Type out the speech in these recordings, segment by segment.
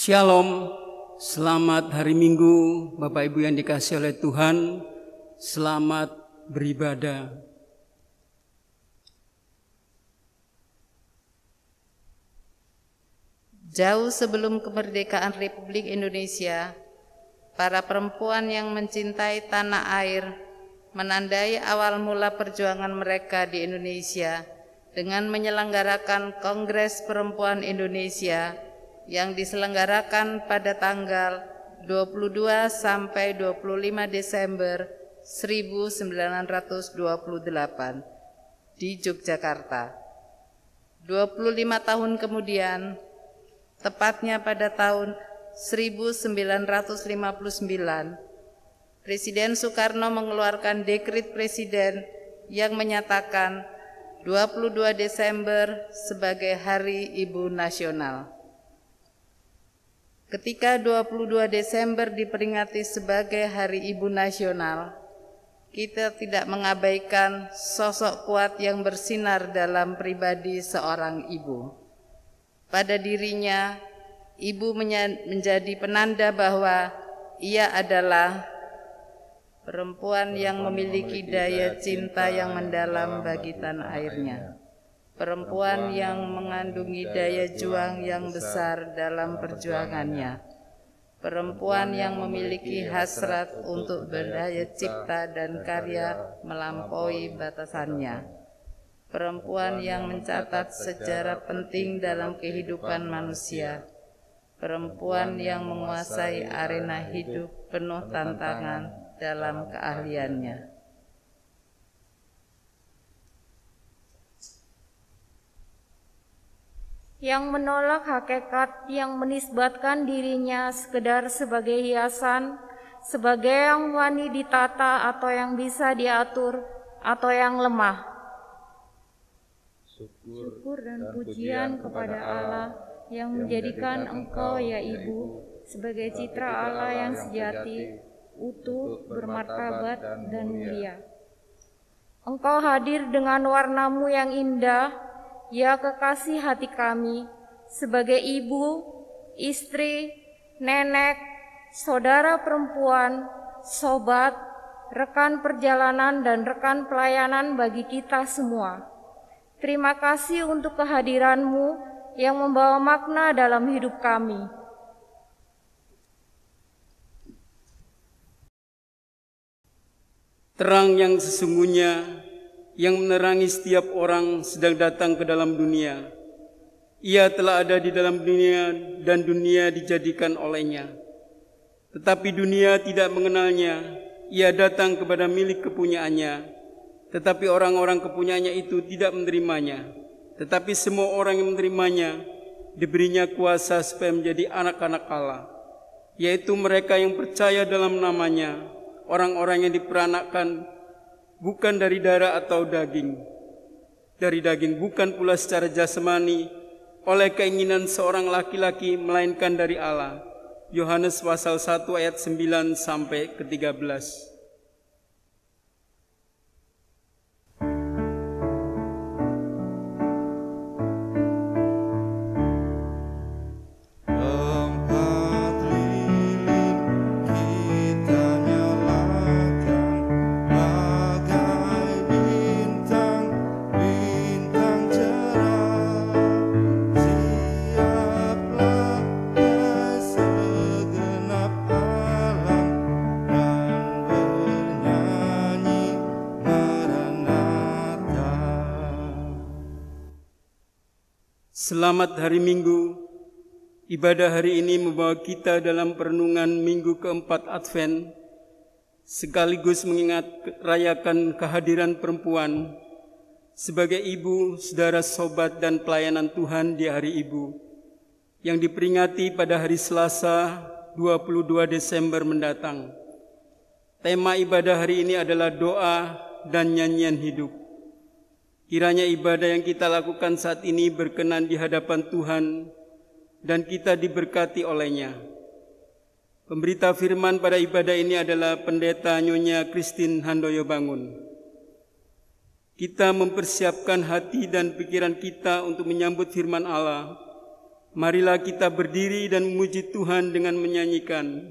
Shalom, selamat hari Minggu Bapak Ibu yang dikasihi oleh Tuhan, selamat beribadah. Jauh sebelum kemerdekaan Republik Indonesia, para perempuan yang mencintai tanah air menandai awal mula perjuangan mereka di Indonesia dengan menyelenggarakan Kongres Perempuan Indonesia yang diselenggarakan pada tanggal 22 sampai 25 Desember 1928 di Yogyakarta. 25 tahun kemudian, tepatnya pada tahun 1959, Presiden Soekarno mengeluarkan dekret presiden yang menyatakan 22 Desember sebagai Hari Ibu Nasional. Ketika 22 Desember diperingati sebagai Hari Ibu Nasional, kita tidak mengabaikan sosok kuat yang bersinar dalam pribadi seorang ibu. Pada dirinya, ibu menjadi penanda bahwa ia adalah perempuan yang memiliki daya cinta yang mendalam bagi tanah airnya, perempuan yang mengandungi daya juang yang besar dalam perjuangannya, perempuan yang memiliki hasrat untuk berdaya cipta dan karya melampaui batasannya, perempuan yang mencatat sejarah penting dalam kehidupan manusia, perempuan yang menguasai arena hidup penuh tantangan dalam keahliannya. Yang menolak hakikat yang menisbatkan dirinya sekedar sebagai hiasan, sebagai yang wani ditata atau yang bisa diatur atau yang lemah. Syukur dan pujian kepada Allah yang menjadikan Engkau, ya Ibu, sebagai citra Allah yang sejati, utuh, bermartabat, dan mulia. Engkau hadir dengan warna-Mu yang indah, ya kekasih hati kami, sebagai ibu, istri, nenek, saudara perempuan, sobat, rekan perjalanan, dan rekan pelayanan bagi kita semua. Terima kasih untuk kehadiran-Mu yang membawa makna dalam hidup kami. Terang yang sesungguhnya yang menerangi setiap orang sedang datang ke dalam dunia. Ia telah ada di dalam dunia dan dunia dijadikan olehnya. Tetapi dunia tidak mengenalnya. Ia datang kepada milik kepunyaannya, tetapi orang-orang kepunyaannya itu tidak menerimanya. Tetapi semua orang yang menerimanya diberinya kuasa supaya menjadi anak-anak Allah, yaitu mereka yang percaya dalam namanya, orang-orang yang diperanakkan bukan dari darah atau daging, dari daging, bukan pula secara jasmani oleh keinginan seorang laki-laki, melainkan dari Allah. Yohanes pasal 1 ayat 9 sampai ke 13. Selamat hari Minggu. Ibadah hari ini membawa kita dalam perenungan Minggu keempat Advent, sekaligus mengingat rayakan kehadiran perempuan sebagai ibu, saudara, sobat, dan pelayanan Tuhan di Hari Ibu, yang diperingati pada hari Selasa 22 Desember mendatang. Tema ibadah hari ini adalah doa dan nyanyian hidup. Kiranya ibadah yang kita lakukan saat ini berkenan di hadapan Tuhan dan kita diberkati olehnya. Pemberita firman pada ibadah ini adalah Pendeta Nyonya Christine Handoyo Bangun. Kita mempersiapkan hati dan pikiran kita untuk menyambut firman Allah Marilah kita berdiri dan memuji Tuhan dengan menyanyikan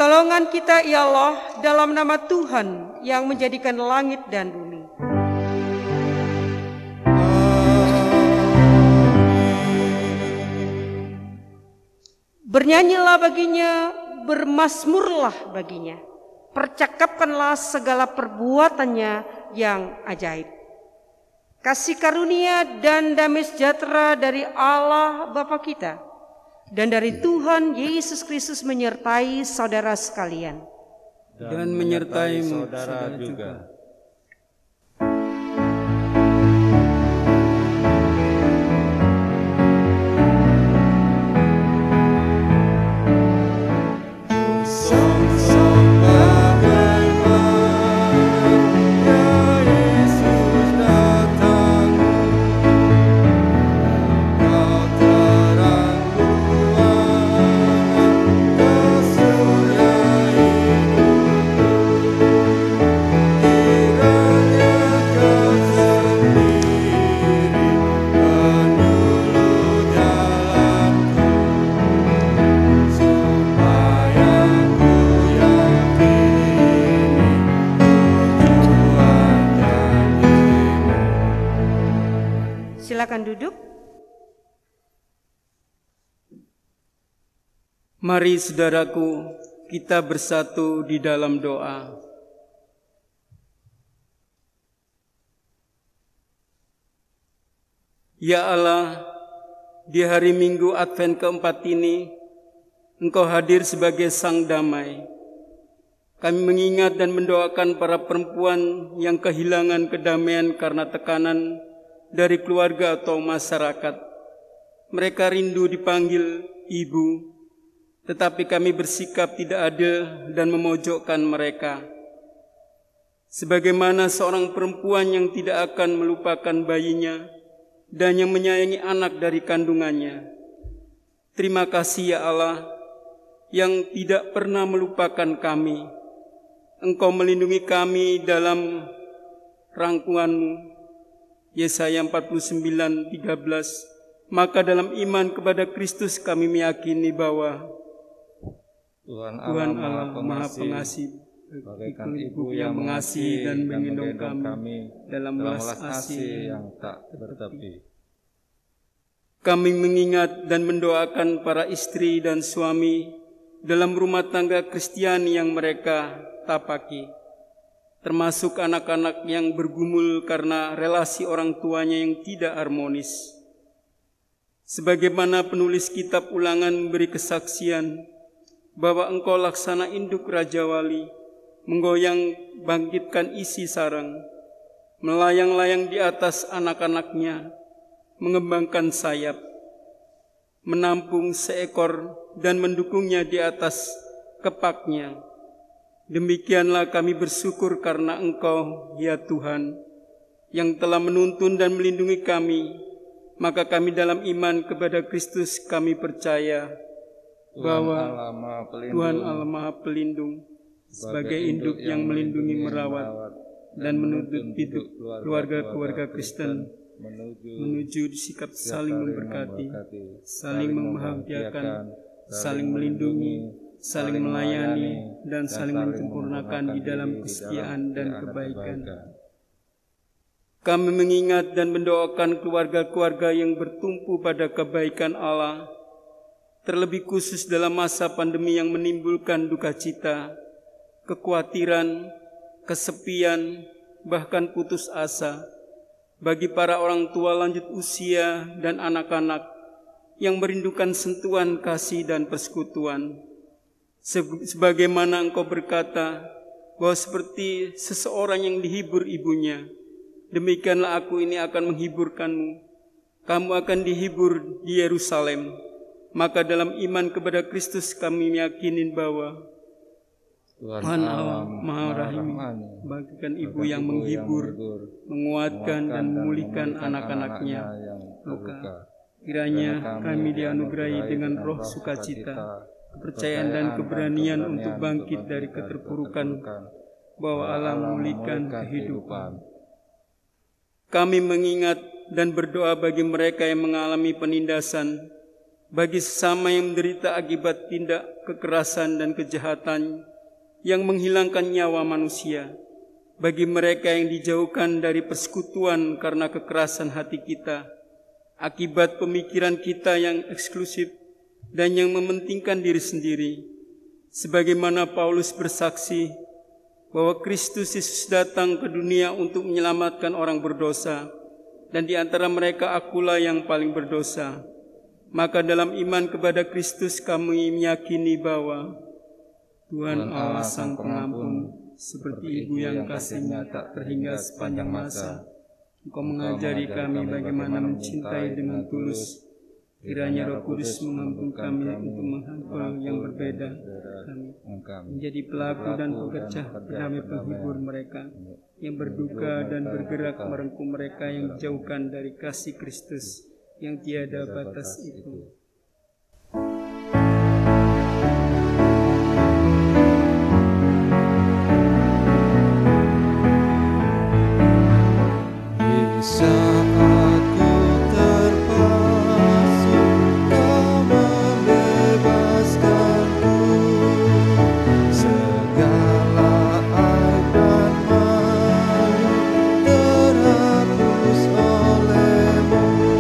Pertolongan kita ya Allah dalam nama Tuhan yang menjadikan langit dan bumi. Bernyanyilah baginya, bermazmurlah baginya. Percakapkanlah segala perbuatannya yang ajaib. Kasih karunia dan damai sejahtera dari Allah Bapa kita dan dari Tuhan Yesus Kristus menyertai saudara sekalian. Dan menyertaimu saudara juga. Silakan duduk. Mari saudaraku, kita bersatu di dalam doa. Ya Allah, di hari Minggu Advent keempat ini, Engkau hadir sebagai Sang Damai. Kami mengingat dan mendoakan para perempuan yang kehilangan kedamaian karena tekanan dari keluarga atau masyarakat. Mereka rindu dipanggil ibu, tetapi kami bersikap tidak adil dan memojokkan mereka. Sebagaimana seorang perempuan yang tidak akan melupakan bayinya dan yang menyayangi anak dari kandungannya. Terima kasih ya Allah yang tidak pernah melupakan kami. Engkau melindungi kami dalam rangkuman-Mu. Yesaya 49:13. Maka dalam iman kepada Kristus kami meyakini bahwa Tuhan Allah Maha Pengasih, bagaikan ibu yang mengasihi dan menggendong kami dalam belas asih yang tak bertepi. Kami mengingat dan mendoakan para istri dan suami dalam rumah tangga Kristiani yang mereka tapaki, termasuk anak-anak yang bergumul karena relasi orang tuanya yang tidak harmonis. Sebagaimana penulis kitab Ulangan memberi kesaksian bahwa Engkau laksana induk Raja Wali, menggoyang bangkitkan isi sarang, melayang-layang di atas anak-anaknya, mengembangkan sayap, menampung seekor dan mendukungnya di atas kepaknya. Demikianlah kami bersyukur karena Engkau, ya Tuhan, yang telah menuntun dan melindungi kami. Maka kami dalam iman kepada Kristus kami percaya bahwa Tuhan Allah Maha Pelindung, sebagai induk yang melindungi, merawat, dan menuntun hidup keluarga-keluarga Kristen menuju sikap saling memberkati, saling membahagiakan, saling melindungi, saling melayani, dan saling menyempurnakan di dalam kesetiaan dan kebaikan. Kami mengingat dan mendoakan keluarga-keluarga yang bertumpu pada kebaikan Allah, terlebih khusus dalam masa pandemi yang menimbulkan duka cita, kekhawatiran, kesepian, bahkan putus asa bagi para orang tua lanjut usia dan anak-anak yang merindukan sentuhan kasih dan persekutuan. Sebagaimana Engkau berkata bahwa seperti seseorang yang dihibur ibunya, demikianlah aku ini akan menghiburkanmu. Kamu akan dihibur di Yerusalem. Maka dalam iman kepada Kristus kami meyakini bahwa Tuhan Allah Maha Rahim, bagikan ibu yang menghibur, menguatkan dan memulihkan anak-anaknya yang luka. Kiranya kami dianugerahi dengan roh sukacita, kepercayaan dan keberanian untuk bangkit dari keterpurukan, bahwa Allah memulihkan kehidupan. Kami mengingat dan berdoa bagi mereka yang mengalami penindasan, bagi sesama yang menderita akibat tindak kekerasan dan kejahatan yang menghilangkan nyawa manusia, bagi mereka yang dijauhkan dari persekutuan karena kekerasan hati kita, akibat pemikiran kita yang eksklusif dan yang mementingkan diri sendiri. Sebagaimana Paulus bersaksi bahwa Kristus Yesus datang ke dunia untuk menyelamatkan orang berdosa, dan di antara mereka akulah yang paling berdosa. Maka dalam iman kepada Kristus kami meyakini bahwa Tuhan Allah Sang Pengampun, seperti ibu yang kasihnya tak terhingga sepanjang masa, Engkau mengajari kami bagaimana mencintai dengan tulus. Kiranya Roh Kudus mengampuni kami untuk menghafal yang berbeda kami, menjadi pelaku dan pekerja berdamai penghibur mereka yang berduka dan bergerak merengkuh mereka yang dijauhkan dari kasih Kristus yang tiada batas itu. Terhapus oleh-Mu.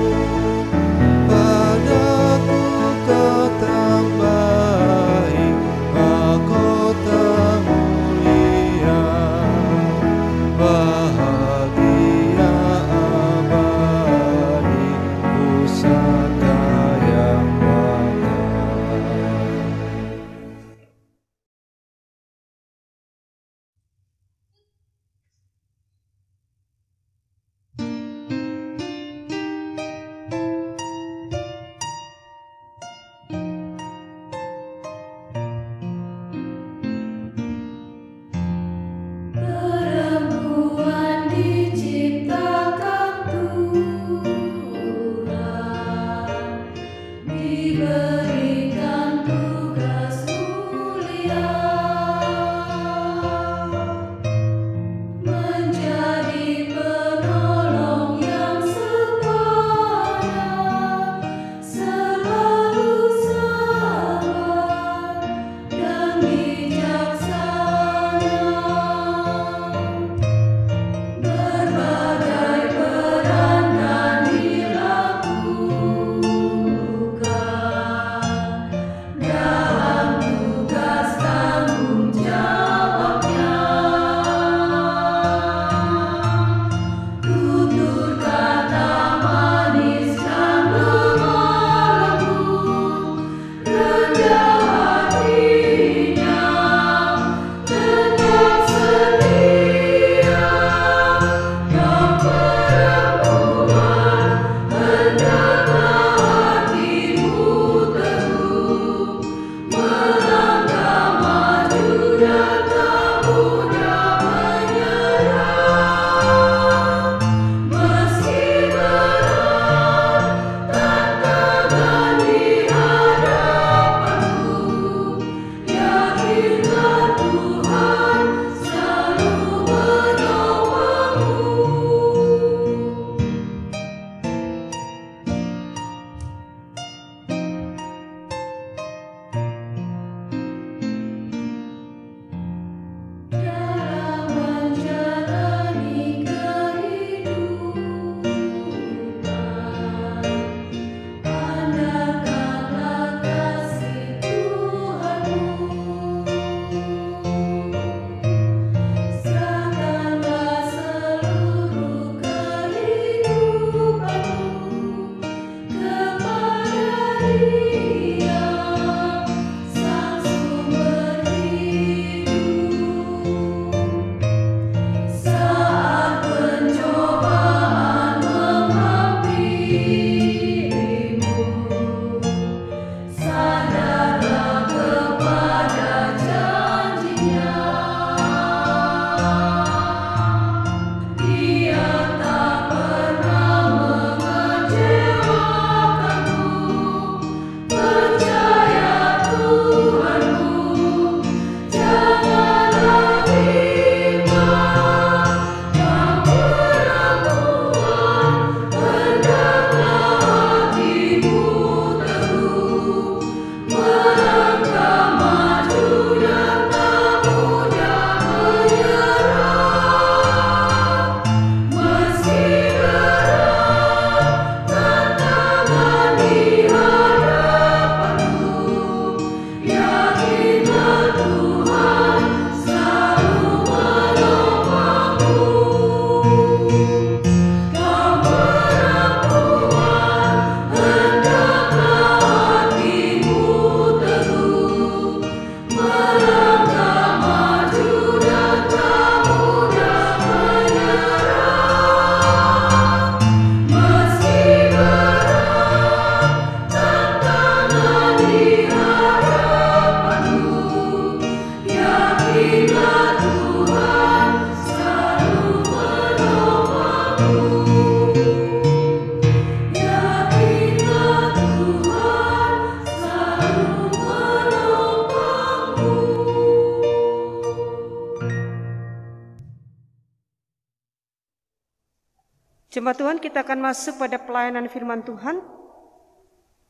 Jemaat Tuhan, kita akan masuk pada pelayanan firman Tuhan.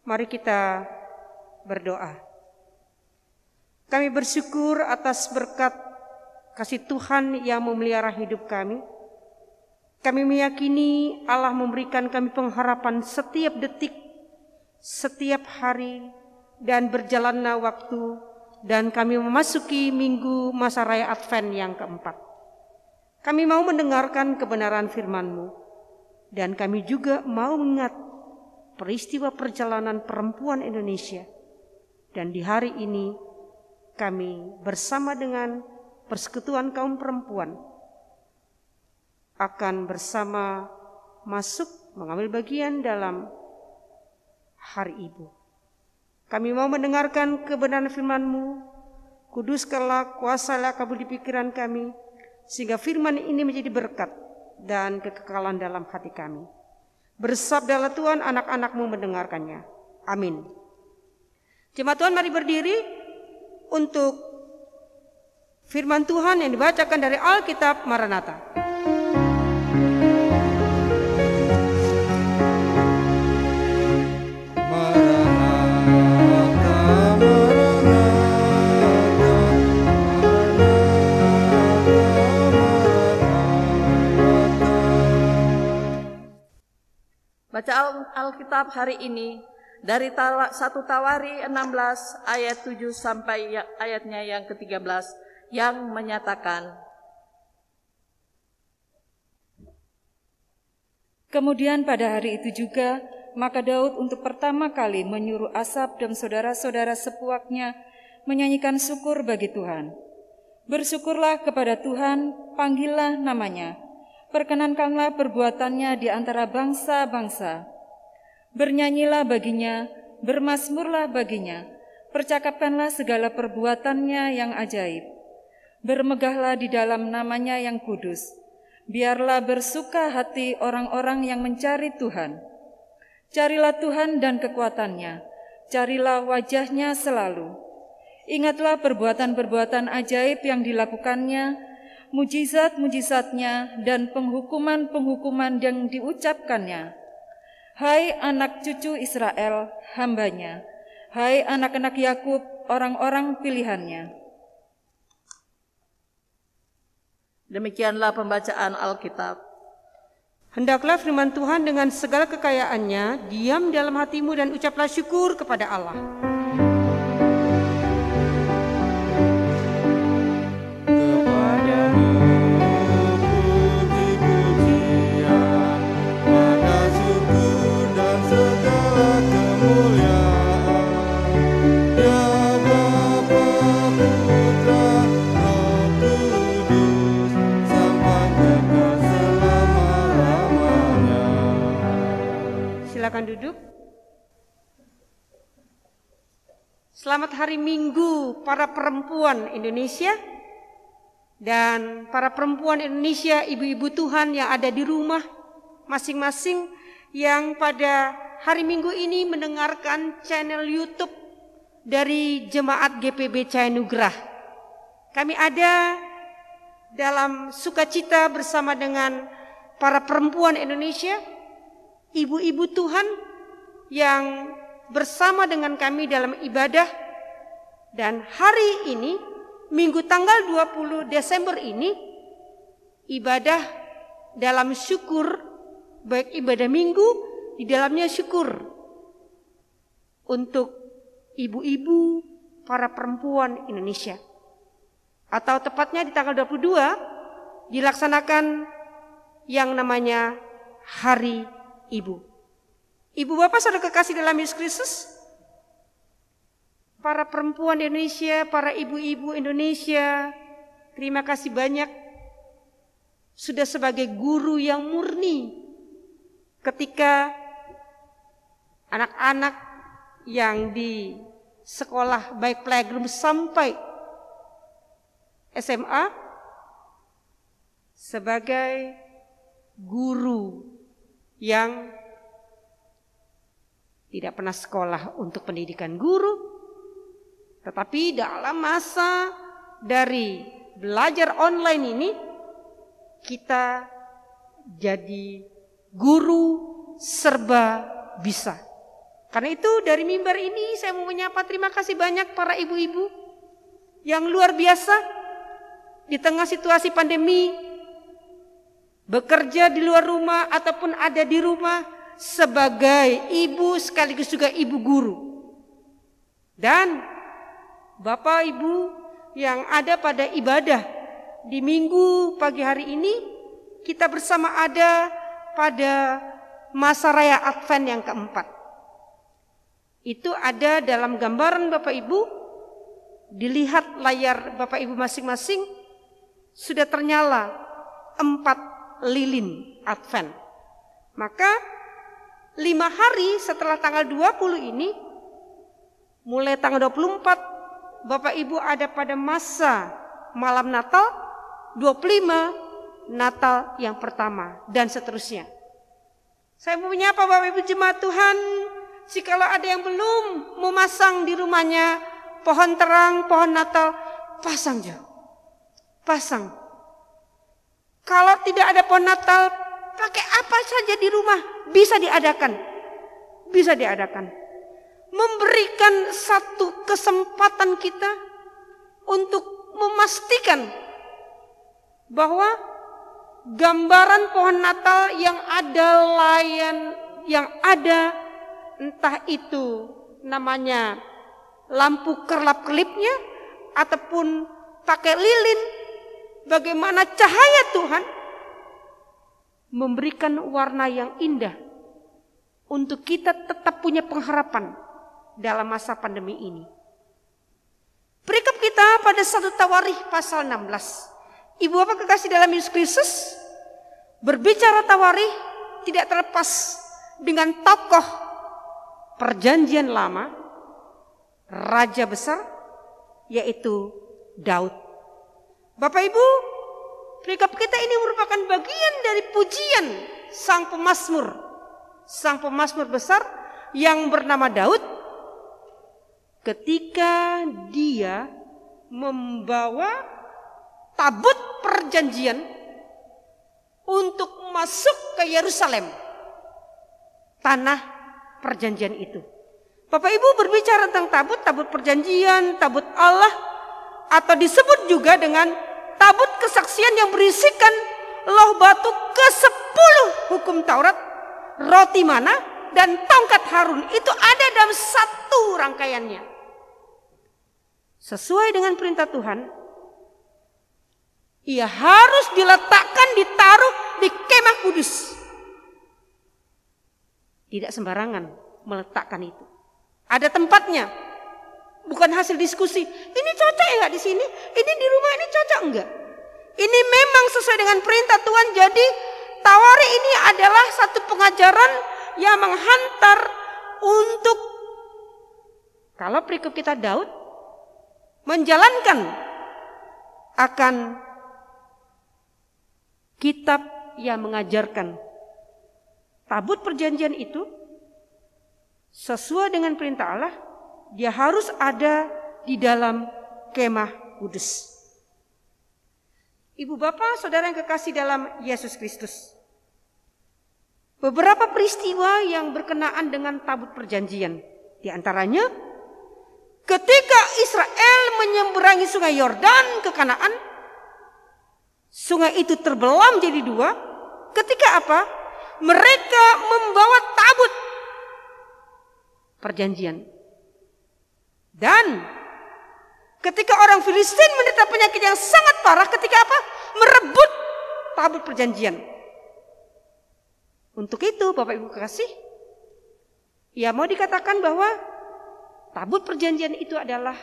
Mari kita berdoa. Kami bersyukur atas berkat kasih Tuhan yang memelihara hidup kami. Kami meyakini Allah memberikan kami pengharapan setiap detik, setiap hari, dan berjalannya waktu, dan kami memasuki minggu masa raya Advent yang keempat. Kami mau mendengarkan kebenaran firman-Mu, dan kami juga mau mengingat peristiwa perjalanan perempuan Indonesia. Dan di hari ini kami bersama dengan Persekutuan Kaum Perempuan akan bersama masuk mengambil bagian dalam Hari Ibu. Kami mau mendengarkan kebenaran firman-Mu. Kuduskanlah, kuasailah kabul di pikiran kami, sehingga firman ini menjadi berkat dan kekekalan dalam hati kami. Bersabdalah Tuhan, anak-anak-Mu mendengarkannya. Amin. Jemaat Tuhan, mari berdiri untuk firman Tuhan yang dibacakan dari Alkitab Maranatha. Baca Alkitab hari ini dari 1 Tawari 16 ayat 7 sampai ayatnya yang ke-13 yang menyatakan, kemudian pada hari itu juga, maka Daud untuk pertama kali menyuruh Asaf dan saudara-saudara sepuaknya menyanyikan syukur bagi Tuhan. Bersyukurlah kepada Tuhan, panggillah namanya, perkenankanlah perbuatannya di antara bangsa-bangsa. Bernyanyilah baginya, bermazmurlah baginya, percakapkanlah segala perbuatannya yang ajaib. Bermegahlah di dalam namanya yang kudus. Biarlah bersuka hati orang-orang yang mencari Tuhan. Carilah Tuhan dan kekuatannya, carilah wajahnya selalu. Ingatlah perbuatan-perbuatan ajaib yang dilakukannya, mujizat-mujizatnya dan penghukuman-penghukuman yang diucapkannya. Hai anak cucu Israel, hambanya. Hai anak-anak Yakub, orang-orang pilihannya. Demikianlah pembacaan Alkitab. Hendaklah firman Tuhan dengan segala kekayaannya diam dalam hatimu dan ucaplah syukur kepada Allah. Silakan duduk. Selamat hari Minggu para perempuan Indonesia dan para perempuan Indonesia, ibu-ibu Tuhan yang ada di rumah masing-masing yang pada hari Minggu ini mendengarkan channel YouTube dari Jemaat GPB Cahaya Nugrah. Kami ada dalam sukacita bersama dengan para perempuan Indonesia, ibu-ibu Tuhan yang bersama dengan kami dalam ibadah. Dan hari ini, Minggu tanggal 20 Desember ini, ibadah dalam syukur, baik ibadah Minggu, di dalamnya syukur untuk ibu-ibu para perempuan Indonesia. Atau tepatnya di tanggal 22 dilaksanakan yang namanya Hari Ibu. Ibu bapak saudara kekasih dalam Yesus Kristus, para perempuan Indonesia, para ibu-ibu Indonesia, terima kasih banyak sudah sebagai guru yang murni ketika anak-anak yang di sekolah baik playgroup sampai SMA sebagai guru yang tidak pernah sekolah untuk pendidikan guru, tetapi dalam masa dari belajar online ini kita jadi guru serba bisa. Karena itu dari mimbar ini saya mau menyapa terima kasih banyak para ibu-ibu yang luar biasa di tengah situasi pandemi, bekerja di luar rumah ataupun ada di rumah sebagai ibu sekaligus juga ibu guru. Dan Bapak Ibu yang ada pada ibadah di minggu pagi hari ini, kita bersama ada pada masa raya Advent yang keempat. Itu ada dalam gambaran Bapak Ibu, dilihat layar Bapak Ibu masing-masing, sudah ternyala 4 lilin Advent. Maka 5 hari setelah tanggal 20 ini, mulai tanggal 24, Bapak Ibu ada pada masa malam Natal, 25 Natal yang pertama, dan seterusnya. Saya mau menyapa Bapak Ibu jemaat Tuhan, jikalau ada yang belum memasang di rumahnya pohon terang, pohon Natal, pasang juga. Pasang. Kalau tidak ada pohon Natal, pakai apa saja di rumah bisa diadakan. Bisa diadakan. Memberikan satu kesempatan kita untuk memastikan bahwa gambaran pohon Natal yang ada entah itu namanya lampu kerlap-kelipnya ataupun pakai lilin, bagaimana cahaya Tuhan memberikan warna yang indah untuk kita tetap punya pengharapan dalam masa pandemi ini. Perikop kita pada 1 Tawarikh pasal 16. Ibu bapak kekasih dalam Yesus Kristus, berbicara Tawarikh tidak terlepas dengan tokoh Perjanjian Lama, raja besar, yaitu Daud. Bapak Ibu, perikop kita ini merupakan bagian dari pujian sang pemazmur besar yang bernama Daud, ketika dia membawa tabut perjanjian untuk masuk ke Yerusalem, tanah perjanjian itu. Bapak Ibu berbicara tentang tabut perjanjian, tabut Allah, atau disebut juga dengan tabut kesaksian yang berisikan loh batu ke-10 hukum Taurat, roti mana, dan tongkat Harun. Itu ada dalam satu rangkaiannya. Sesuai dengan perintah Tuhan, ia harus diletakkan, ditaruh di kemah kudus. Tidak sembarangan meletakkan itu. Ada tempatnya. Bukan hasil diskusi. Ini cocok enggak di sini? Ini di rumah ini cocok enggak? Ini memang sesuai dengan perintah Tuhan. Jadi Tawarikh ini adalah satu pengajaran yang menghantar untuk, kalau perikop kita Daud menjalankan akan kitab yang mengajarkan tabut perjanjian itu sesuai dengan perintah Allah, dia harus ada di dalam kemah kudus. Ibu bapak saudara yang kekasih dalam Yesus Kristus, beberapa peristiwa yang berkenaan dengan tabut perjanjian, di antaranya ketika Israel menyeberangi sungai Yordan ke Kanaan, sungai itu terbelah menjadi 2. Ketika apa? Mereka membawa tabut perjanjian. Dan ketika orang Filistin menderita penyakit yang sangat parah, ketika apa? Merebut tabut perjanjian. Untuk itu Bapak Ibu kekasih, ya mau dikatakan bahwa tabut perjanjian itu adalah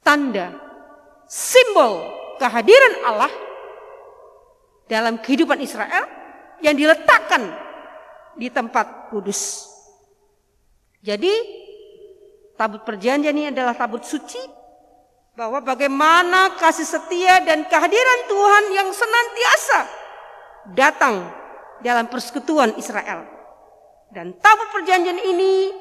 tanda, simbol kehadiran Allah dalam kehidupan Israel yang diletakkan di tempat kudus. Jadi tabut perjanjian ini adalah tabut suci, bahwa bagaimana kasih setia dan kehadiran Tuhan yang senantiasa datang dalam persekutuan Israel. Dan tabut perjanjian ini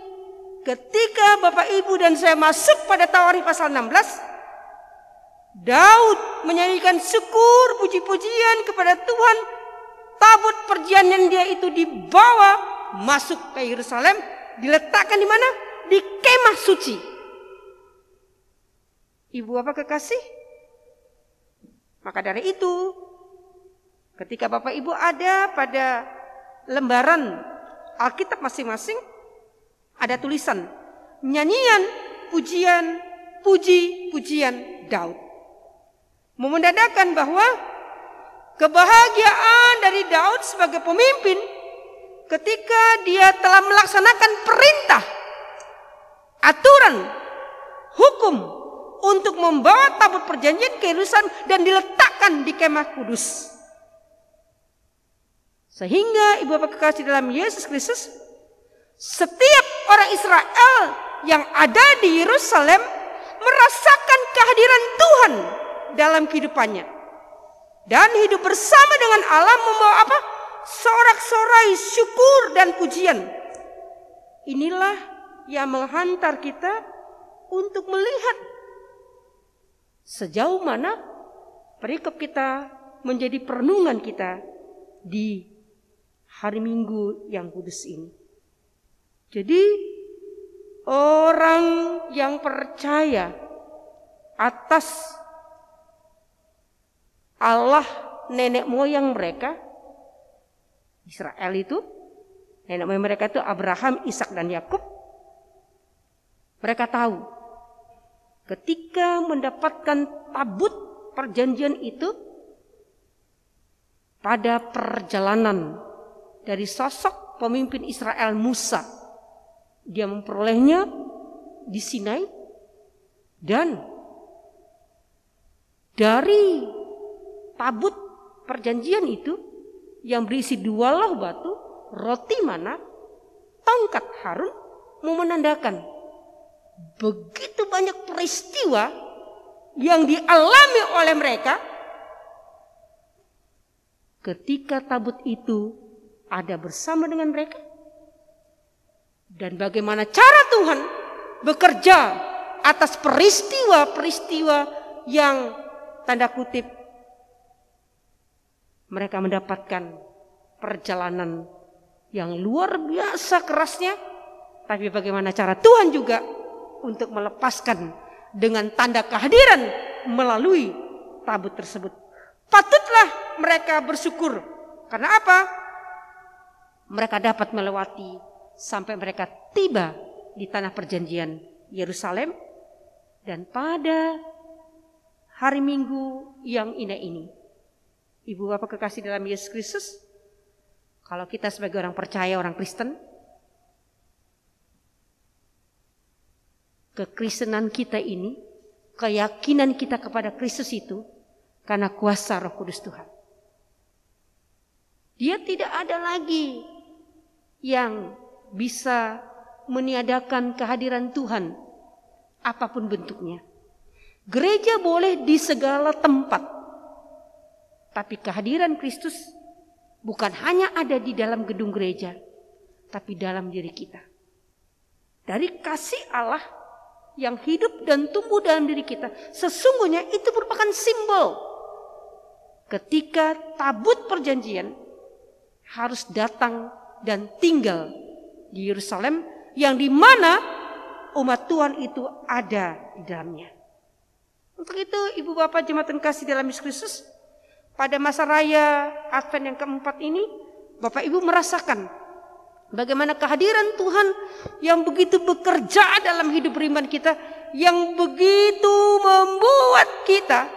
ketika Bapak Ibu dan saya masuk pada Tawarikh pasal 16, Daud menyanyikan syukur puji-pujian kepada Tuhan tabut perjanjian dia itu dibawa masuk ke Yerusalem, diletakkan di mana? Di kemah suci. Ibu Bapak kekasih, maka dari itu ketika Bapak Ibu ada pada lembaran Alkitab masing-masing, ada tulisan nyanyian, pujian, puji-pujian Daud. Memendadakan bahwa kebahagiaan dari Daud sebagai pemimpin ketika dia telah melaksanakan perintah, aturan, hukum untuk membawa tabut perjanjian ke Yerusalem dan diletakkan di kemah kudus. Sehingga Ibu Bapak kekasih dalam Yesus Kristus, setiap orang Israel yang ada di Yerusalem merasakan kehadiran Tuhan dalam kehidupannya. Dan hidup bersama dengan Allah membawa apa? Sorak-sorai syukur dan pujian. Inilah yang menghantar kita untuk melihat sejauh mana perikop kita menjadi perenungan kita di hari Minggu yang kudus ini. Jadi orang yang percaya atas Allah nenek moyang mereka, Israel itu, nenek moyang mereka itu Abraham, Ishak dan Yakub. Mereka tahu ketika mendapatkan tabut perjanjian itu pada perjalanan dari sosok pemimpin Israel Musa, dia memperolehnya di Sinai, dan dari tabut perjanjian itu yang berisi 2 loh batu, roti mana, tongkat Harun, menandakan begitu banyak peristiwa yang dialami oleh mereka ketika tabut itu ada bersama dengan mereka, dan bagaimana cara Tuhan bekerja atas peristiwa-peristiwa yang tanda kutip mereka mendapatkan perjalanan yang luar biasa kerasnya, tapi bagaimana cara Tuhan juga untuk melepaskan dengan tanda kehadiran melalui tabut tersebut. Patutlah mereka bersyukur. Karena apa? Mereka dapat melewati sampai mereka tiba di tanah perjanjian Yerusalem, dan pada hari Minggu yang indah ini, Ibu Bapak kekasih dalam Yesus Kristus, kalau kita sebagai orang percaya, orang Kristen, kekristenan kita ini, keyakinan kita kepada Kristus itu karena kuasa Roh Kudus Tuhan. Dia tidak ada lagi yang bisa meniadakan kehadiran Tuhan apapun bentuknya. Gereja boleh di segala tempat, tapi kehadiran Kristus bukan hanya ada di dalam gedung gereja, tapi dalam diri kita. Dari kasih Allah yang hidup dan tumbuh dalam diri kita, sesungguhnya itu merupakan simbol ketika tabut perjanjian harus datang dan tinggal di Yerusalem, yang dimana umat Tuhan itu ada di dalamnya. Untuk itu Ibu Bapak jemaat yang kasih dalam Yesus Kristus, pada masa raya Advent yang keempat ini, Bapak Ibu merasakan bagaimana kehadiran Tuhan yang begitu bekerja dalam hidup beriman kita, yang begitu membuat kita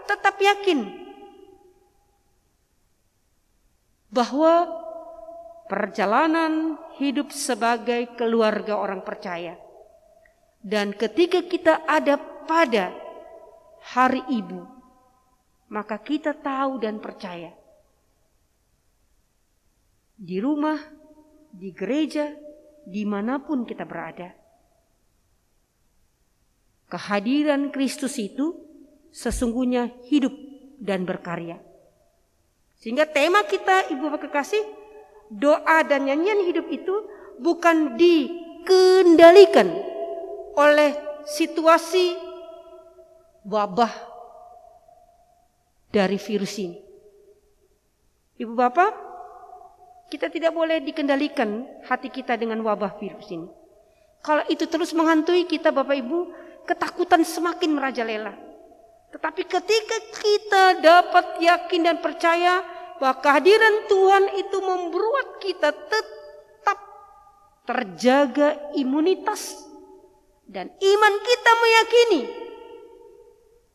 tetap yakin bahwa perjalanan hidup sebagai keluarga orang percaya, dan ketika kita ada pada hari ibu, maka kita tahu dan percaya di rumah, di gereja, dimanapun kita berada, kehadiran Kristus itu sesungguhnya hidup dan berkarya. Sehingga tema kita, Ibu Bapak kekasih, doa dan nyanyian hidup itu bukan dikendalikan oleh situasi wabah dari virus ini. Ibu Bapak, kita tidak boleh dikendalikan hati kita dengan wabah virus ini. Kalau itu terus menghantui kita Bapak Ibu, ketakutan semakin merajalela. Tetapi ketika kita dapat yakin dan percaya bahwa kehadiran Tuhan itu membuat kita tetap terjaga imunitas, dan iman kita meyakini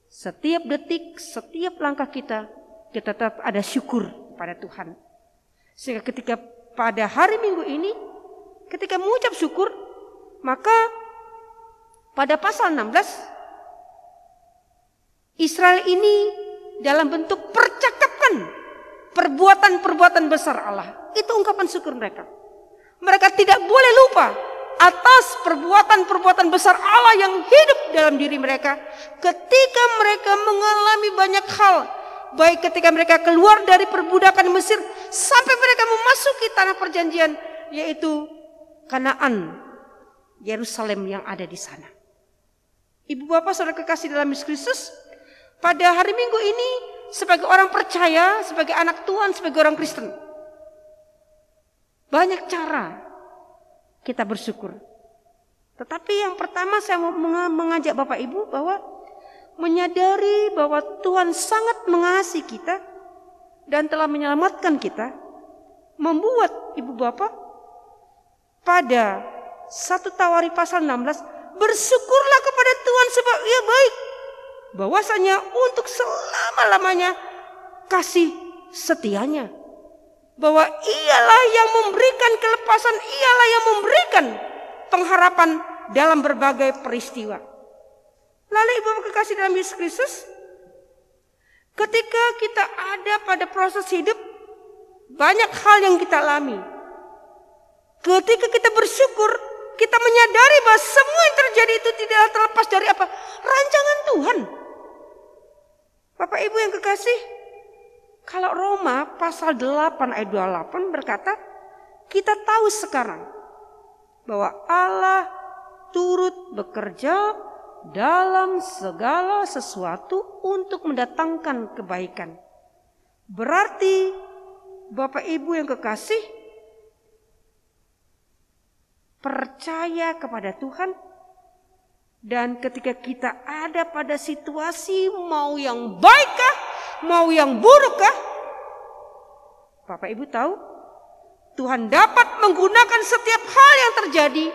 setiap detik, setiap langkah kita tetap ada syukur pada Tuhan. Sehingga ketika pada hari Minggu ini, ketika mengucap syukur, maka pada pasal 16, Israel ini dalam bentuk percakapan perbuatan-perbuatan besar Allah. Itu ungkapan syukur mereka. Mereka tidak boleh lupa atas perbuatan-perbuatan besar Allah yang hidup dalam diri mereka. Ketika mereka mengalami banyak hal, baik ketika mereka keluar dari perbudakan Mesir sampai mereka memasuki tanah perjanjian, yaitu Kanaan, Yerusalem yang ada di sana. Ibu bapak saudara kekasih dalam Yesus Kristus, pada hari Minggu ini sebagai orang percaya, sebagai anak Tuhan, sebagai orang Kristen, banyak cara kita bersyukur. Tetapi yang pertama saya mau mengajak Bapak Ibu bahwa menyadari bahwa Tuhan sangat mengasihi kita dan telah menyelamatkan kita, membuat Ibu Bapak pada 1 Tawari pasal 16, bersyukurlah kepada Tuhan sebab Ia baik, bahwasanya untuk selama-lamanya kasih setianya, bahwa Ialah yang memberikan kelepasan, Ialah yang memberikan pengharapan dalam berbagai peristiwa. Lalu Ibu Bapak kekasih dalam Yesus Kristus, ketika kita ada pada proses hidup, banyak hal yang kita alami. Ketika kita bersyukur, kita menyadari bahwa semua yang terjadi itu tidak terlepas dari apa? Rancangan Tuhan. Bapak Ibu yang kekasih, kalau Roma pasal 8 ayat 28 berkata, kita tahu sekarang bahwa Allah turut bekerja dalam segala sesuatu untuk mendatangkan kebaikan. Berarti Bapak Ibu yang kekasih, percaya kepada Tuhan, dan ketika kita ada pada situasi mau yang baikkah, mau yang burukkah, Bapak Ibu tahu Tuhan dapat menggunakan setiap hal yang terjadi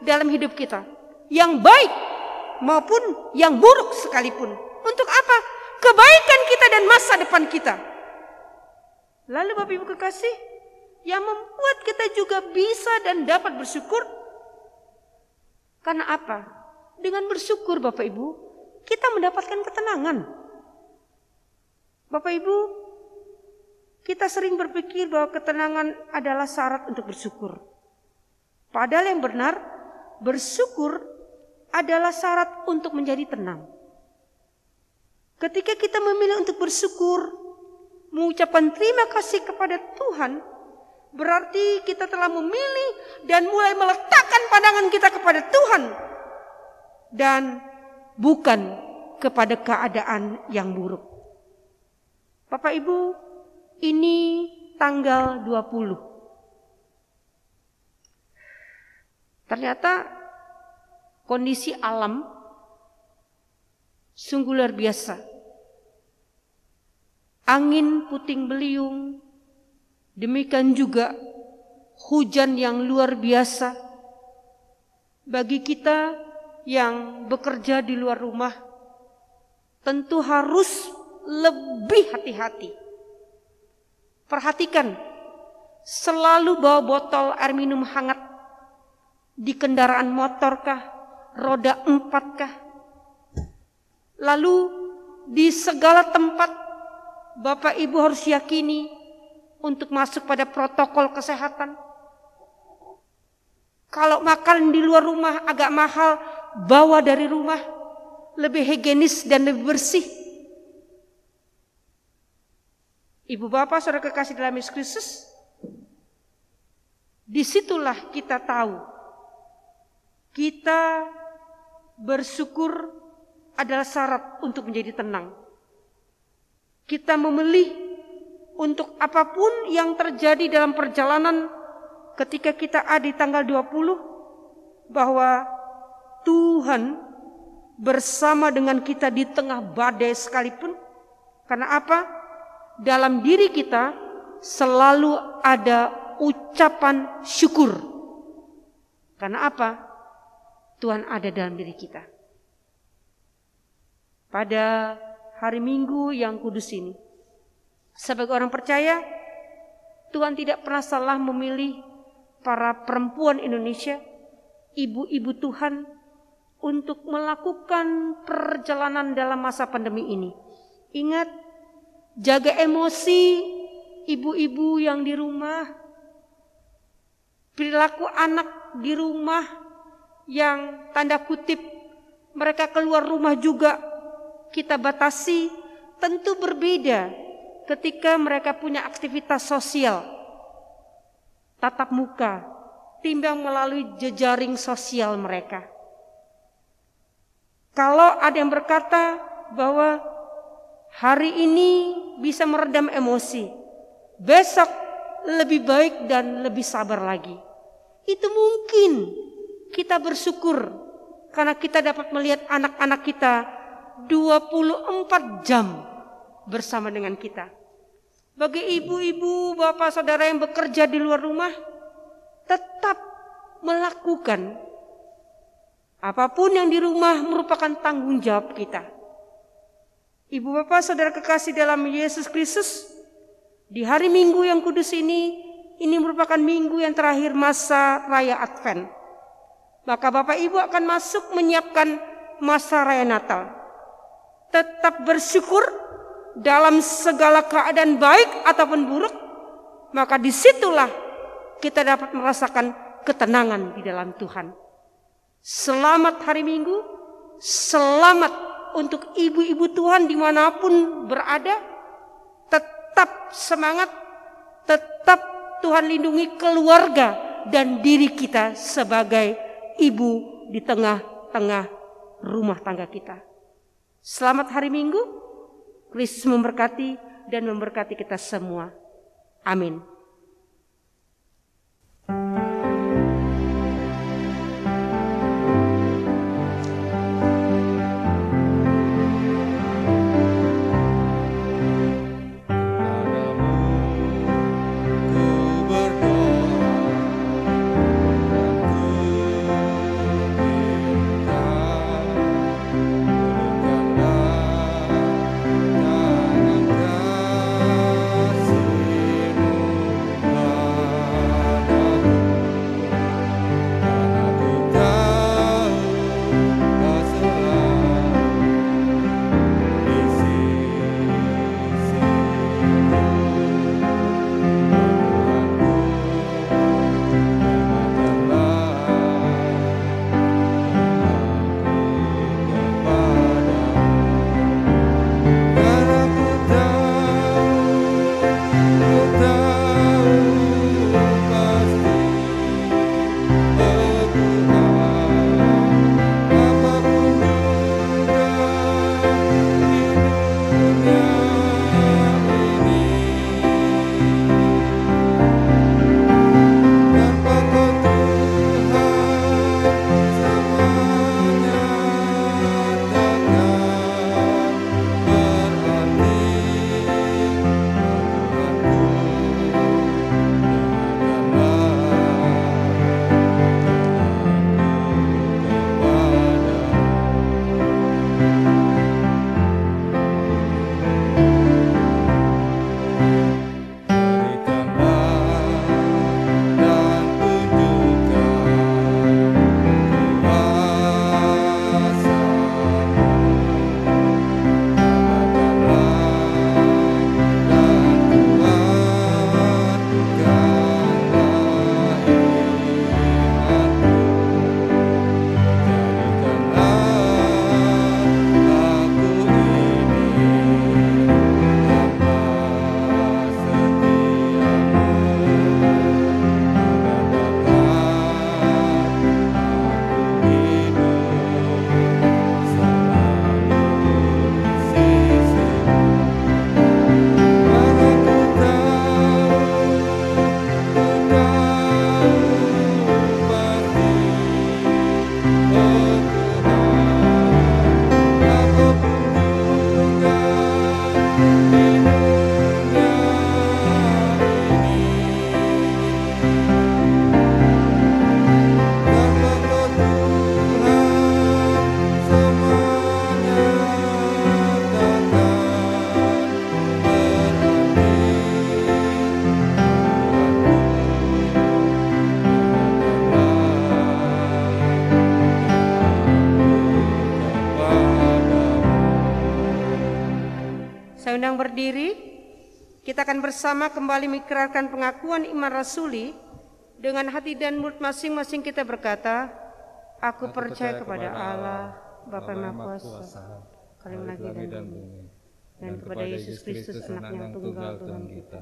dalam hidup kita, yang baik maupun yang buruk sekalipun. Untuk apa? Kebaikan kita dan masa depan kita. Lalu Bapak Ibu kekasih, yang membuat kita juga bisa dan dapat bersyukur, karena apa? Dengan bersyukur Bapak Ibu, kita mendapatkan ketenangan. Bapak Ibu, kita sering berpikir bahwa ketenangan adalah syarat untuk bersyukur. Padahal yang benar, bersyukur adalah syarat untuk menjadi tenang. Ketika kita memilih untuk bersyukur, mengucapkan terima kasih kepada Tuhan, berarti kita telah memilih dan mulai meletakkan pandangan kita kepada Tuhan dan bukan kepada keadaan yang buruk. Bapak Ibu, ini tanggal 20. Ternyata kondisi alam sungguh luar biasa. Angin puting beliung, demikian juga hujan yang luar biasa. Bagi kita yang bekerja di luar rumah, tentu harus lebih hati-hati. Perhatikan, selalu bawa botol air minum hangat di kendaraan motorkah, roda 4kah. Lalu di segala tempat Bapak Ibu harus yakini untuk masuk pada protokol kesehatan. Kalau makan di luar rumah agak mahal, bawa dari rumah, lebih higienis dan lebih bersih. Ibu bapak saudara kekasih dalam Yesus Kristus, disitulah kita tahu kita bersyukur adalah syarat untuk menjadi tenang. Kita memilih untuk apapun yang terjadi dalam perjalanan ketika kita ada di tanggal 20, bahwa Tuhan bersama dengan kita di tengah badai sekalipun. Karena apa? Dalam diri kita selalu ada ucapan syukur. Karena apa? Tuhan ada dalam diri kita. Pada hari Minggu yang kudus ini, sebagai orang percaya, Tuhan tidak pernah salah memilih para perempuan Indonesia, ibu-ibu Tuhan, untuk melakukan perjalanan dalam masa pandemi ini. Ingat, jaga emosi ibu-ibu yang di rumah, perilaku anak di rumah yang tanda kutip mereka keluar rumah juga kita batasi. Tentu berbeda ketika mereka punya aktivitas sosial, tatap muka, timbang melalui jejaring sosial mereka. Kalau ada yang berkata bahwa hari ini bisa meredam emosi, besok lebih baik dan lebih sabar lagi, itu mungkin kita bersyukur karena kita dapat melihat anak-anak kita 24 jam bersama dengan kita. Bagi ibu-ibu, bapak, saudara yang bekerja di luar rumah, tetap melakukan apapun yang di rumah merupakan tanggung jawab kita. Ibu bapak, saudara kekasih dalam Yesus Kristus, di hari Minggu yang kudus ini merupakan minggu yang terakhir masa raya Advent. Maka bapak ibu akan masuk menyiapkan masa raya Natal. Tetap bersyukur dalam segala keadaan baik ataupun buruk, maka disitulah kita dapat merasakan ketenangan di dalam Tuhan. Selamat hari Minggu, selamat untuk ibu-ibu Tuhan dimanapun berada. Tetap semangat, tetap Tuhan lindungi keluarga dan diri kita sebagai ibu di tengah-tengah rumah tangga kita. Selamat hari Minggu, Kristus memberkati dan memberkati kita semua. Amin. Kita akan bersama kembali mengikrarkan pengakuan iman rasuli. Dengan hati dan mulut masing-masing kita berkata, Aku percaya kepada Allah, Bapa yang Maha Kuasa, Kalim langit dan bumi, dan kepada Yesus Kristus anak yang tunggal Tuhan kita,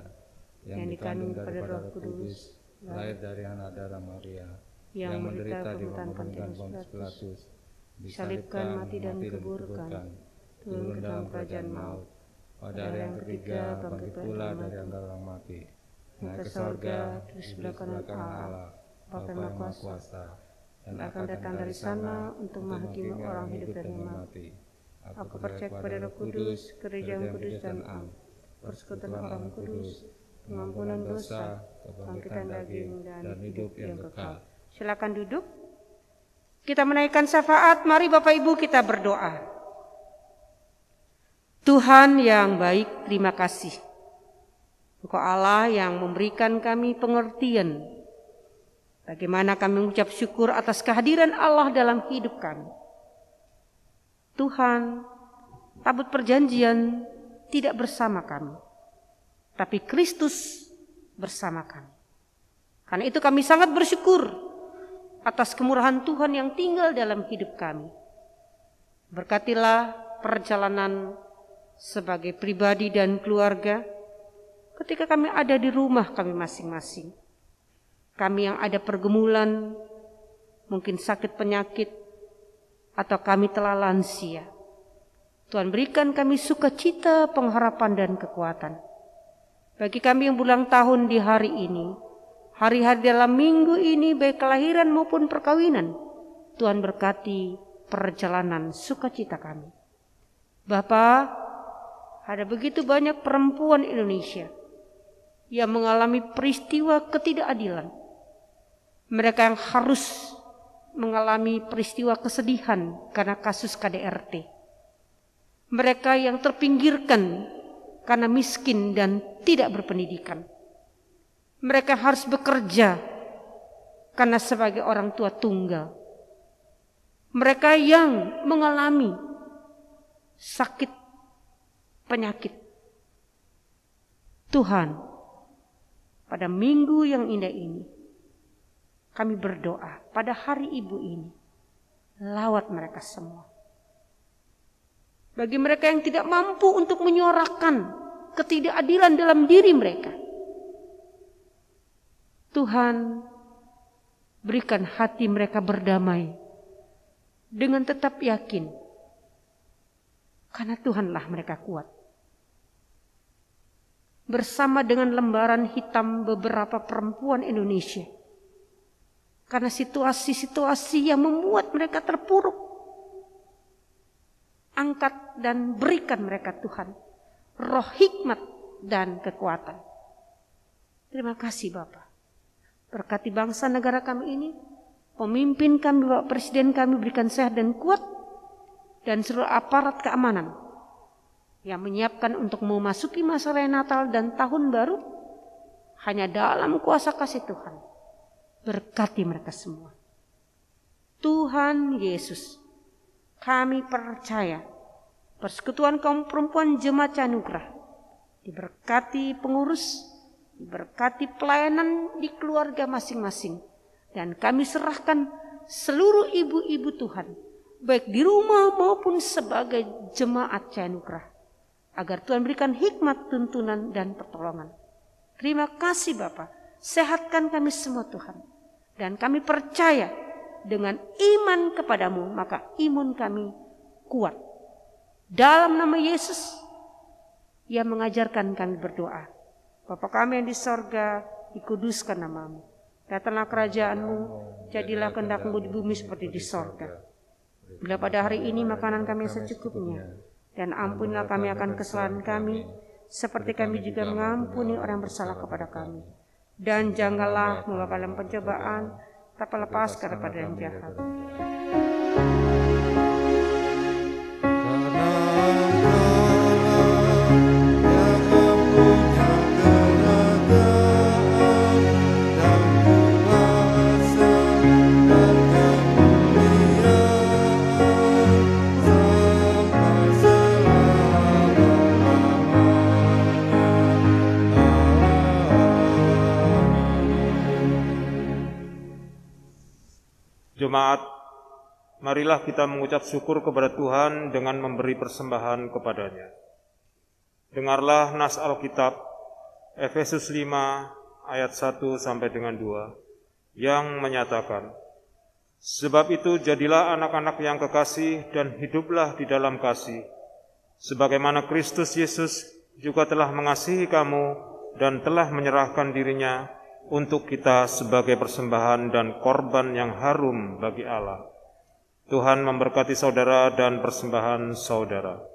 yang dikandung daripada Roh Kudus, lahir dari anak darah Maria, yang menderita di bawah pemerintahan Pontius Pilatus, disalibkan, mati dan dikuburkan, turun ke dalam kerajaan maut, pada hari yang ketiga bangkit pula dari antara orang mati, naik ke sorga, terus sebelah kanan Allah, Bapa yang Maha Kuasa, dan akan datang dari sana untuk menghakimi orang hidup dan yang mati. Aku percaya kepada Roh Kudus, gereja yang kudus dan am, persekutuan orang kudus, pengampunan dosa, kebangkitan daging, dan hidup yang kekal. Silakan duduk. Kita menaikkan syafaat. Mari Bapak Ibu kita berdoa. Tuhan yang baik, terima kasih. Engkau Allah yang memberikan kami pengertian bagaimana kami mengucap syukur atas kehadiran Allah dalam hidup kami. Tuhan, tabut perjanjian tidak bersama kami, tapi Kristus bersama kami. Karena itu kami sangat bersyukur atas kemurahan Tuhan yang tinggal dalam hidup kami. Berkatilah perjalanan sebagai pribadi dan keluarga ketika kami ada di rumah kami masing-masing. Kami yang ada pergumulan, mungkin sakit penyakit, atau kami telah lansia. Tuhan berikan kami sukacita, pengharapan dan kekuatan. Bagi kami yang berulang tahun di hari ini, hari-hari dalam minggu ini, baik kelahiran maupun perkawinan, Tuhan berkati perjalanan sukacita kami. Bapa, ada begitu banyak perempuan Indonesia yang mengalami peristiwa ketidakadilan. Mereka yang harus mengalami peristiwa kesedihan karena kasus KDRT. Mereka yang terpinggirkan karena miskin dan tidak berpendidikan. Mereka harus bekerja karena sebagai orang tua tunggal. Mereka yang mengalami sakit penyakit. Tuhan, pada minggu yang indah ini, kami berdoa pada hari Ibu ini, lawat mereka semua. Bagi mereka yang tidak mampu untuk menyuarakan ketidakadilan dalam diri mereka, Tuhan, berikan hati mereka berdamai dengan tetap yakin, karena Tuhanlah mereka kuat. Bersama dengan lembaran hitam beberapa perempuan Indonesia, karena situasi-situasi yang membuat mereka terpuruk, angkat dan berikan mereka Tuhan roh hikmat dan kekuatan. Terima kasih Bapa. Berkati bangsa negara kami ini, pemimpin kami, Bapak Presiden kami berikan sehat dan kuat, dan seluruh aparat keamanan yang menyiapkan untuk memasuki masa raya Natal dan Tahun Baru hanya dalam kuasa kasih Tuhan. Berkati mereka semua. Tuhan Yesus, kami percaya persekutuan kaum perempuan Jemaat Canugrah diberkati pengurus, diberkati pelayanan di keluarga masing-masing, dan kami serahkan seluruh ibu-ibu Tuhan, baik di rumah maupun sebagai Jemaat Canugrah, agar Tuhan berikan hikmat, tuntunan, dan pertolongan. Terima kasih Bapa, sehatkan kami semua Tuhan. Dan kami percaya dengan iman kepadamu, maka imun kami kuat. Dalam nama Yesus yang mengajarkan kami berdoa. Bapa kami yang di sorga, dikuduskan namamu. Datanglah kerajaanmu, jadilah kehendak-Mu di bumi seperti di sorga. Bila pada hari ini makanan kami secukupnya, dan ampunilah kami akan kesalahan kami, seperti kami juga mengampuni orang bersalah kepada kami. Dan janganlah membawa dalam pencobaan, tapi lepaskan daripada yang jahat. Jemaat, marilah kita mengucap syukur kepada Tuhan dengan memberi persembahan kepadanya. Dengarlah nas Alkitab, Efesus 5 ayat 1 sampai dengan 2, yang menyatakan, sebab itu jadilah anak-anak yang kekasih dan hiduplah di dalam kasih, sebagaimana Kristus Yesus juga telah mengasihi kamu dan telah menyerahkan dirinya untuk kita sebagai persembahan dan korban yang harum bagi Allah. Tuhan memberkati saudara dan persembahan saudara.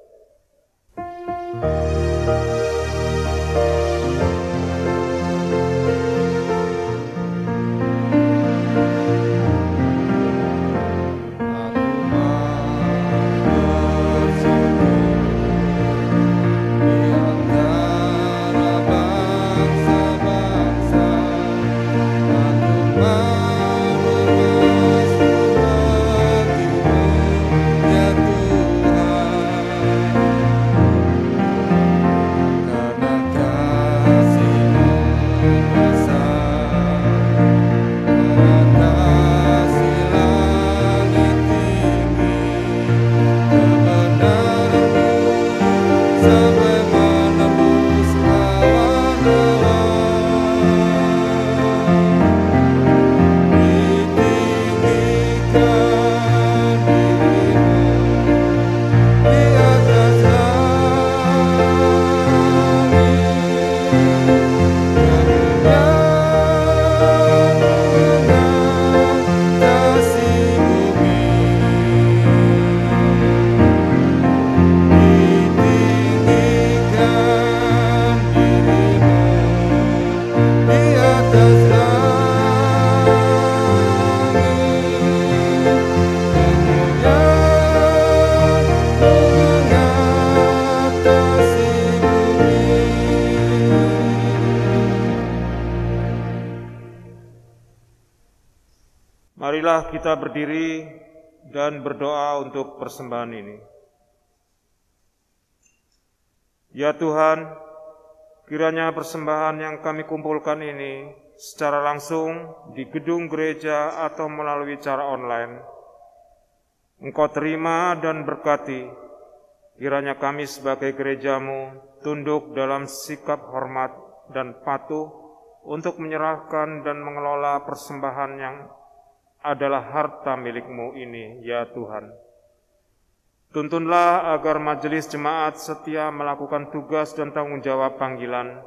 Marilah kita berdiri dan berdoa untuk persembahan ini. Ya Tuhan, kiranya persembahan yang kami kumpulkan ini secara langsung di gedung gereja atau melalui cara online, Engkau terima dan berkati. Kiranya kami sebagai gerejamu tunduk dalam sikap hormat dan patuh untuk menyerahkan dan mengelola persembahan yang adalah harta milik-Mu ini, ya Tuhan. Tuntunlah agar majelis jemaat setia melakukan tugas dan tanggung jawab panggilan,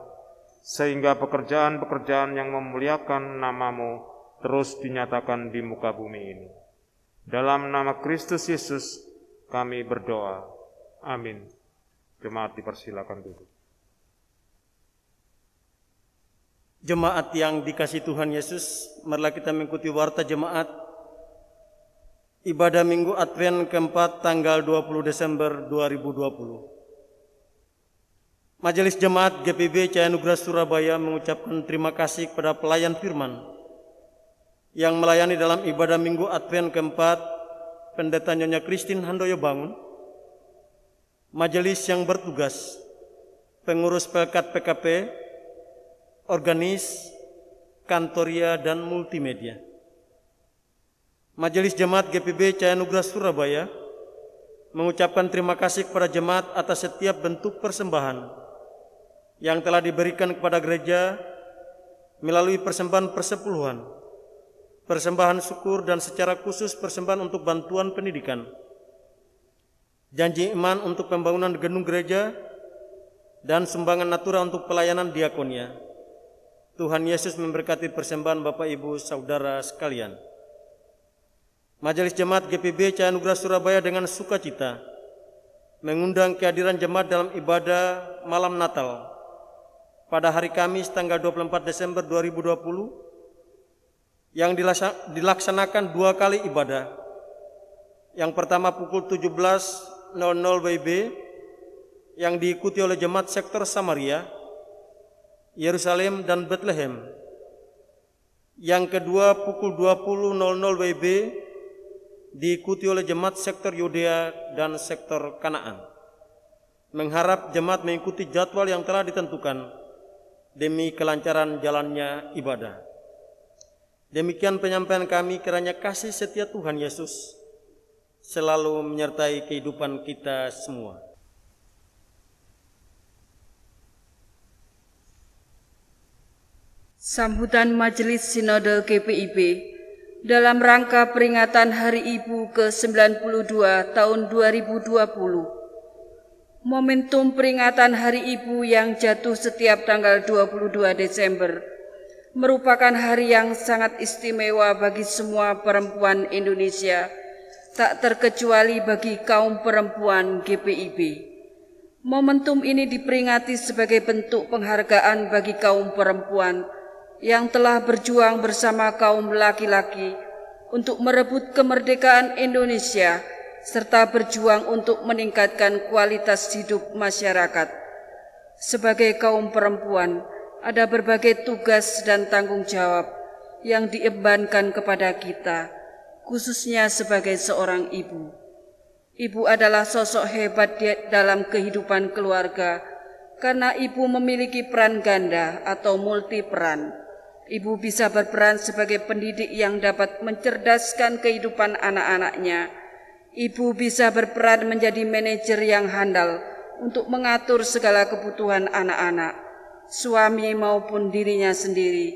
sehingga pekerjaan-pekerjaan yang memuliakan nama-Mu terus dinyatakan di muka bumi ini. Dalam nama Kristus Yesus kami berdoa. Amin. Jemaat dipersilakan duduk. Jemaat yang dikasihi Tuhan Yesus, marilah kita mengikuti warta jemaat ibadah Minggu Advent keempat tanggal 20 Desember 2020. Majelis Jemaat GPIB Cahaya Nugra Surabaya mengucapkan terima kasih kepada pelayan firman yang melayani dalam ibadah Minggu Advent keempat, Pendeta Nyonya Christine Handoyo Bangun, majelis yang bertugas, pengurus Pelkat PKP, organis, kantoria, dan multimedia. Majelis Jemaat GPIB Cahaya Nugra Surabaya mengucapkan terima kasih kepada jemaat atas setiap bentuk persembahan yang telah diberikan kepada gereja melalui persembahan persepuluhan, persembahan syukur, dan secara khusus persembahan untuk bantuan pendidikan, janji iman untuk pembangunan gedung gereja, dan sumbangan natura untuk pelayanan diakonia. Tuhan Yesus memberkati persembahan Bapak Ibu Saudara sekalian. Majelis Jemaat GPIB Cahaya Nugra Surabaya dengan sukacita mengundang kehadiran jemaat dalam ibadah malam Natal pada hari Kamis tanggal 24 Desember 2020 yang dilaksanakan 2 kali ibadah. Yang pertama pukul 17.00 WIB yang diikuti oleh jemaat sektor Samaria, Yerusalem, dan Bethlehem. Yang kedua pukul 20.00 WIB diikuti oleh jemaat sektor Yudea dan sektor Kanaan. Mengharap jemaat mengikuti jadwal yang telah ditentukan demi kelancaran jalannya ibadah. Demikian penyampaian kami, kiranya kasih setia Tuhan Yesus selalu menyertai kehidupan kita semua. Sambutan Majelis Sinode GPIB dalam rangka peringatan Hari Ibu ke-92 tahun 2020. Momentum peringatan Hari Ibu yang jatuh setiap tanggal 22 Desember merupakan hari yang sangat istimewa bagi semua perempuan Indonesia, tak terkecuali bagi kaum perempuan GPIB. Momentum ini diperingati sebagai bentuk penghargaan bagi kaum perempuan yang telah berjuang bersama kaum laki-laki untuk merebut kemerdekaan Indonesia serta berjuang untuk meningkatkan kualitas hidup masyarakat. Sebagai kaum perempuan, ada berbagai tugas dan tanggung jawab yang diembankan kepada kita, khususnya sebagai seorang ibu. Ibu adalah sosok hebat dalam kehidupan keluarga karena ibu memiliki peran ganda atau multi peran. Ibu bisa berperan sebagai pendidik yang dapat mencerdaskan kehidupan anak-anaknya. Ibu bisa berperan menjadi manajer yang handal untuk mengatur segala kebutuhan anak-anak, suami maupun dirinya sendiri.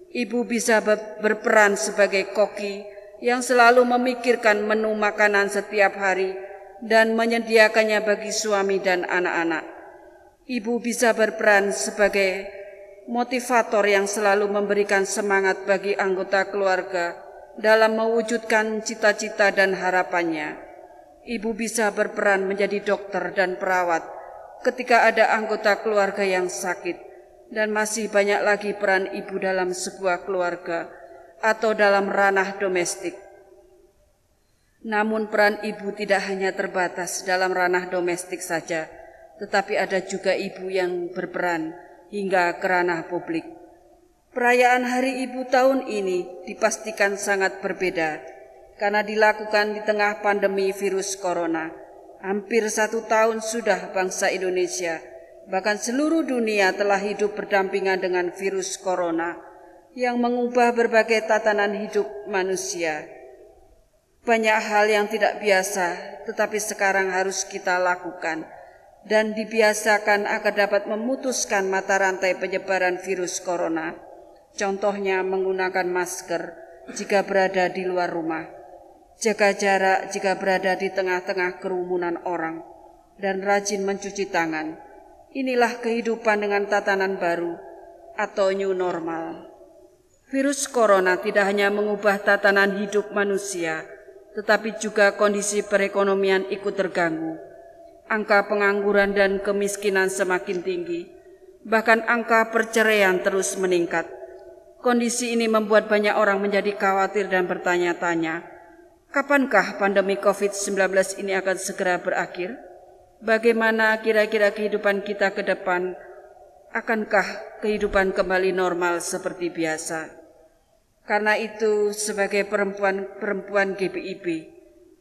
Ibu bisa berperan sebagai koki yang selalu memikirkan menu makanan setiap hari dan menyediakannya bagi suami dan anak-anak. Ibu bisa berperan sebagai motivator yang selalu memberikan semangat bagi anggota keluarga dalam mewujudkan cita-cita dan harapannya. Ibu bisa berperan menjadi dokter dan perawat ketika ada anggota keluarga yang sakit, dan masih banyak lagi peran ibu dalam sebuah keluarga atau dalam ranah domestik. Namun peran ibu tidak hanya terbatas dalam ranah domestik saja, tetapi ada juga ibu yang berperan hingga ke ranah publik. Perayaan Hari Ibu tahun ini dipastikan sangat berbeda karena dilakukan di tengah pandemi virus corona. Hampir 1 tahun sudah bangsa Indonesia, bahkan seluruh dunia telah hidup berdampingan dengan virus corona yang mengubah berbagai tatanan hidup manusia. Banyak hal yang tidak biasa, tetapi sekarang harus kita lakukan dan dibiasakan agar dapat memutuskan mata rantai penyebaran virus corona. Contohnya menggunakan masker jika berada di luar rumah, jaga jarak jika berada di tengah-tengah kerumunan orang, dan rajin mencuci tangan. Inilah kehidupan dengan tatanan baru atau new normal. Virus corona tidak hanya mengubah tatanan hidup manusia, tetapi juga kondisi perekonomian ikut terganggu. Angka pengangguran dan kemiskinan semakin tinggi, bahkan angka perceraian terus meningkat. Kondisi ini membuat banyak orang menjadi khawatir dan bertanya-tanya, kapankah pandemi COVID-19 ini akan segera berakhir? Bagaimana kira-kira kehidupan kita ke depan? Akankah kehidupan kembali normal seperti biasa? Karena itu, sebagai perempuan GPIB,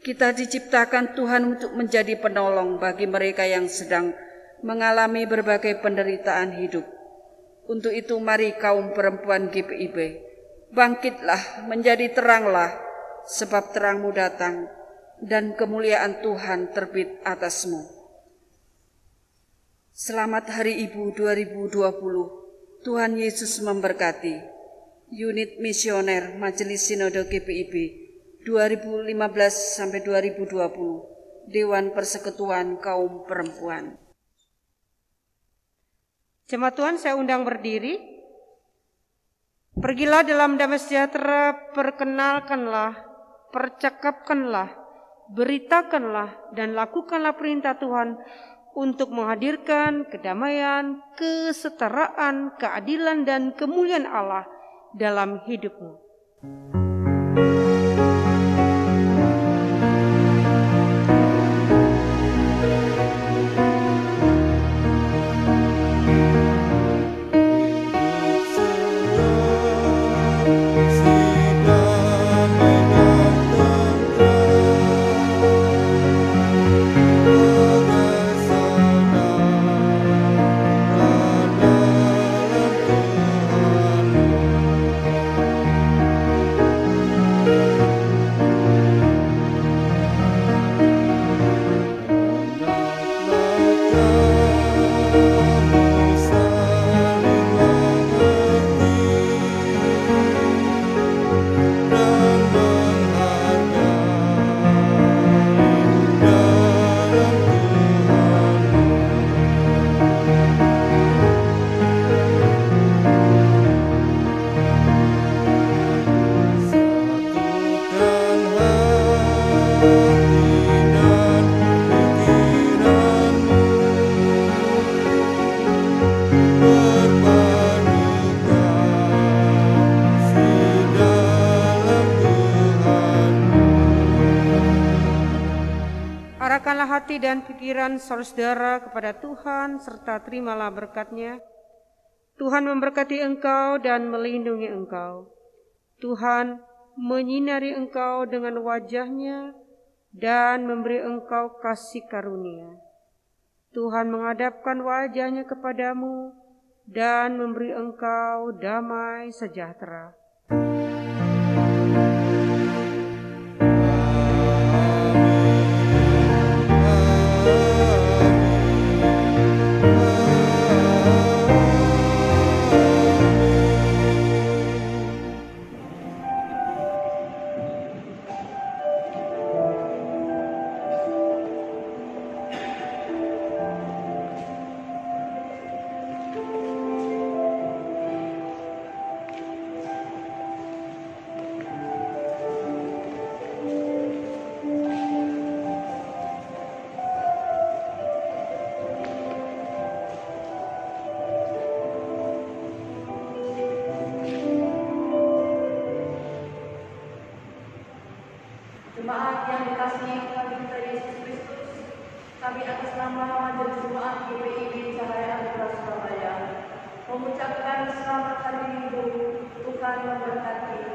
kita diciptakan Tuhan untuk menjadi penolong bagi mereka yang sedang mengalami berbagai penderitaan hidup. Untuk itu mari kaum perempuan GPIB, bangkitlah, menjadi teranglah, sebab terangmu datang dan kemuliaan Tuhan terbit atasmu. Selamat Hari Ibu 2020. Tuhan Yesus memberkati. Unit Misioner Majelis Sinode GPIB 2015 sampai 2020, Dewan Persekutuan Kaum Perempuan. Jemaat Tuhan, saya undang berdiri. Pergilah dalam damai sejahtera, perkenalkanlah, percakapkanlah, beritakanlah, dan lakukanlah perintah Tuhan untuk menghadirkan kedamaian, kesetaraan, keadilan, dan kemuliaan Allah dalam hidupmu. hati dan pikiran saudara kepada Tuhan, serta terimalah berkat-Nya. Tuhan memberkati engkau dan melindungi engkau. Tuhan menyinari engkau dengan wajah-Nya dan memberi engkau kasih karunia. Tuhan menghadapkan wajah-Nya kepadamu dan memberi engkau damai sejahtera. Jemaat yang dikasihi Tuhan kita Yesus Kristus, kami atas nama Majelis Jemaat GPIB Cahaya Anugerah Surabaya mengucapkan selamat hari Minggu. Tuhan memberkati.